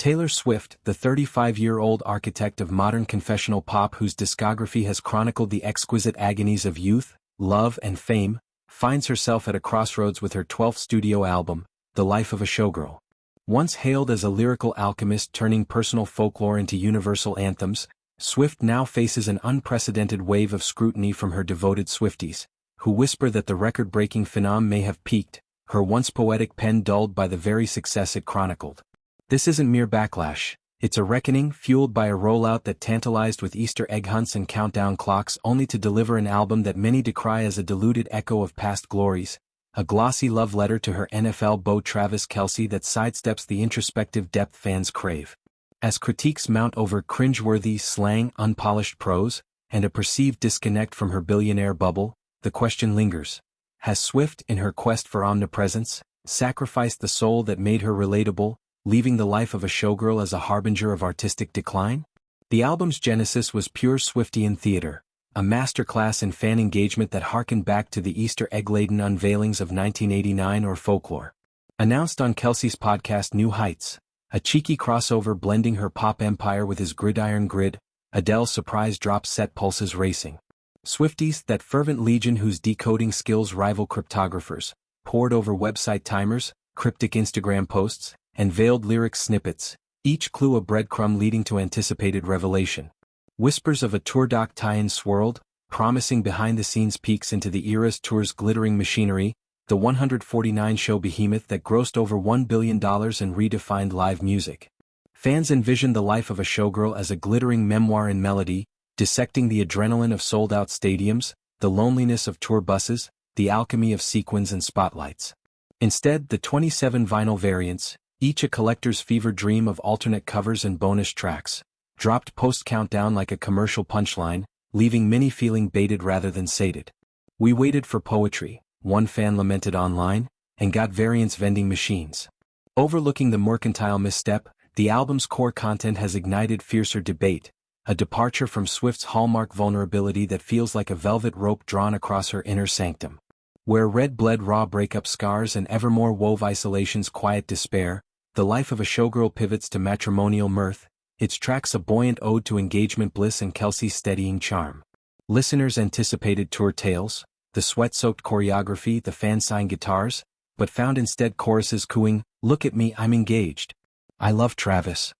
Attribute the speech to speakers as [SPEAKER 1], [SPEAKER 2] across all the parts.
[SPEAKER 1] Taylor Swift, the 35-year-old architect of modern confessional pop whose discography has chronicled the exquisite agonies of youth, love and fame, finds herself at a crossroads with her 12th studio album, The Life of a Showgirl. Once hailed as a lyrical alchemist turning personal folklore into universal anthems, Swift now faces an unprecedented wave of scrutiny from her devoted Swifties, who whisper that the record-breaking phenom may have peaked, her once poetic pen dulled by the very success it chronicled. This isn't mere backlash, it's a reckoning fueled by a rollout that tantalized with Easter egg hunts and countdown clocks only to deliver an album that many decry as a diluted echo of past glories, a glossy love letter to her NFL beau Travis Kelce that sidesteps the introspective depth fans crave. As critiques mount over cringeworthy slang, unpolished prose, and a perceived disconnect from her billionaire bubble, the question lingers. Has Swift, in her quest for omnipresence, sacrificed the soul that made her relatable, leaving The Life of a Showgirl as a harbinger of artistic decline? The album's genesis was pure Swiftian theater, a masterclass in fan engagement that harkened back to the Easter egg-laden unveilings of 1989 or folklore. Announced on Kelce's podcast New Heights, a cheeky crossover blending her pop empire with his gridiron grid, Adele's surprise drop set pulses racing. Swifties, that fervent legion whose decoding skills rival cryptographers, pored over website timers, cryptic Instagram posts, and veiled lyric snippets, each clue a breadcrumb leading to anticipated revelation. Whispers of a tour doc tie-in swirled, promising behind-the-scenes peeks into the Eras Tour's glittering machinery, the 149-show behemoth that grossed over $1 billion and redefined live music. Fans envisioned The Life of a Showgirl as a glittering memoir in melody, dissecting the adrenaline of sold-out stadiums, the loneliness of tour buses, the alchemy of sequins and spotlights. Instead, the 27 vinyl variants, each a collector's fever dream of alternate covers and bonus tracks, dropped post-countdown like a commercial punchline, leaving many feeling baited rather than sated. "We waited for poetry," one fan lamented online, and got variants vending machines. Overlooking the mercantile misstep, the album's core content has ignited fiercer debate, a departure from Swift's hallmark vulnerability that feels like a velvet rope drawn across her inner sanctum. Where red bled raw breakup scars and evermore wove isolation's quiet despair, The Life of a Showgirl pivots to matrimonial mirth, its tracks a buoyant ode to engagement bliss and Kelce's steadying charm. Listeners anticipated tour tales, the sweat-soaked choreography, the fan-signed guitars, but found instead choruses cooing, "Look at me, I'm engaged. I love Travis."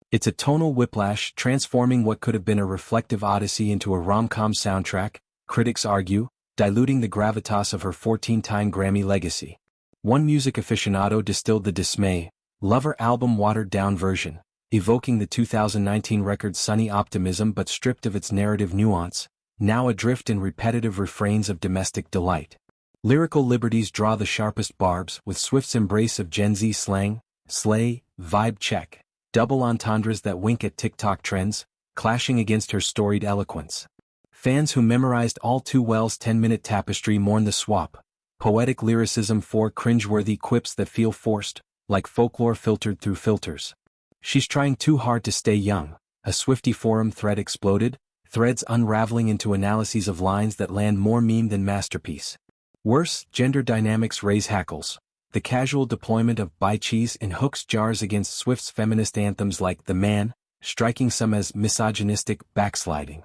[SPEAKER 1] It's a tonal whiplash transforming what could have been a reflective odyssey into a rom-com soundtrack, critics argue, diluting the gravitas of her 14-time Grammy legacy. One music aficionado distilled the dismay, "Love her album watered-down version," evoking the 2019 record's sunny optimism but stripped of its narrative nuance, now adrift in repetitive refrains of domestic delight. Lyrical liberties draw the sharpest barbs, with Swift's embrace of Gen Z slang, slay, vibe check, double entendres that wink at TikTok trends, clashing against her storied eloquence. Fans who memorized All Too Well's 10-minute tapestry mourn the swap, poetic lyricism for cringeworthy quips that feel forced, like folklore filtered through filters. "She's trying too hard to stay young," a Swiftie forum thread exploded, threads unraveling into analyses of lines that land more meme than masterpiece. Worse, gender dynamics raise hackles. The casual deployment of "buy cheese" in Hook's jars against Swift's feminist anthems like "The Man," striking some as misogynistic backsliding.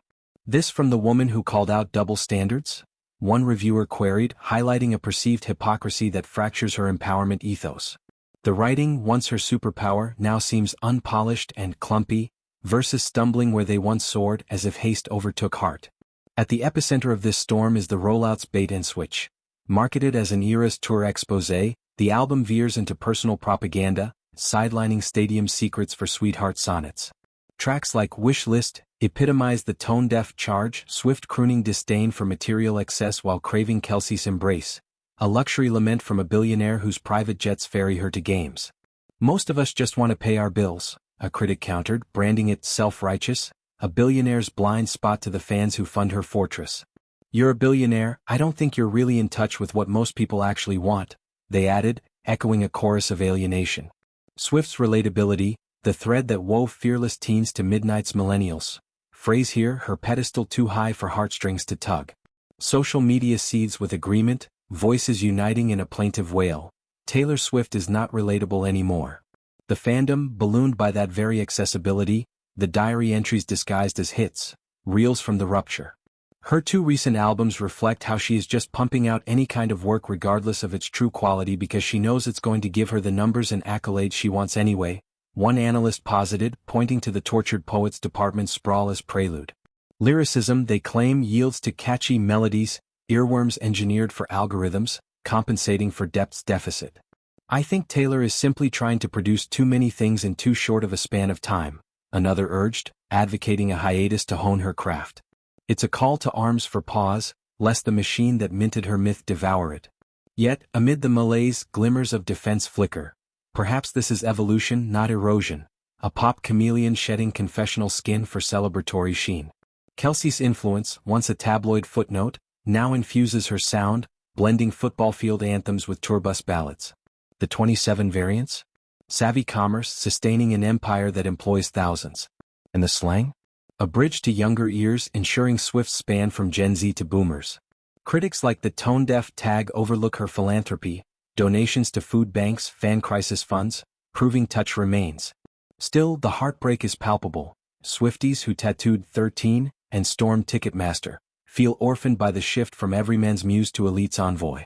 [SPEAKER 1] This from the woman who called out double standards? One reviewer queried, highlighting a perceived hypocrisy that fractures her empowerment ethos. The writing, once her superpower, now seems unpolished and clumpy, verses stumbling where they once soared as if haste overtook heart. At the epicenter of this storm is the rollout's bait and switch. Marketed as an Eras Tour exposé, the album veers into personal propaganda, sidelining stadium secrets for sweetheart sonnets. Tracks like "Wish List" epitomize the tone-deaf charge, Swift crooning disdain for material excess while craving Kelce's embrace, a luxury lament from a billionaire whose private jets ferry her to games. "Most of us just want to pay our bills," a critic countered, branding it self-righteous, a billionaire's blind spot to the fans who fund her fortress. "You're a billionaire, I don't think you're really in touch with what most people actually want," they added, echoing a chorus of alienation. Swift's relatability, the thread that wove fearless teens to Midnight's millennials. Phrase here, her pedestal too high for heartstrings to tug. Social media seethes with agreement, voices uniting in a plaintive wail. Taylor Swift is not relatable anymore. The fandom, ballooned by that very accessibility, the diary entries disguised as hits, reels from the rupture. Her 2 recent albums reflect how she is just pumping out any kind of work regardless of its true quality because she knows it's going to give her the numbers and accolades she wants anyway, one analyst posited, pointing to the Tortured Poets Department's sprawl as prelude. Lyricism, they claim, yields to catchy melodies, earworms engineered for algorithms, compensating for depth's deficit. I think Taylor is simply trying to produce too many things in too short of a span of time, another urged, advocating a hiatus to hone her craft. It's a call to arms for pause, lest the machine that minted her myth devour it. Yet, amid the malaise, glimmers of defense flicker. Perhaps this is evolution, not erosion, a pop chameleon shedding confessional skin for celebratory sheen. Kelsey's influence, once a tabloid footnote, now infuses her sound, blending football field anthems with tourbus ballads. The 27 variants? Savvy commerce sustaining an empire that employs thousands. And the slang? A bridge to younger ears ensuring swift span from Gen Z to boomers. Critics like the tone-deaf tag overlook her philanthropy, donations to food banks, fan crisis funds, proving touch remains. Still, the heartbreak is palpable. Swifties who tattooed 13 and stormed Ticketmaster feel orphaned by the shift from everyman's muse to elite's envoy.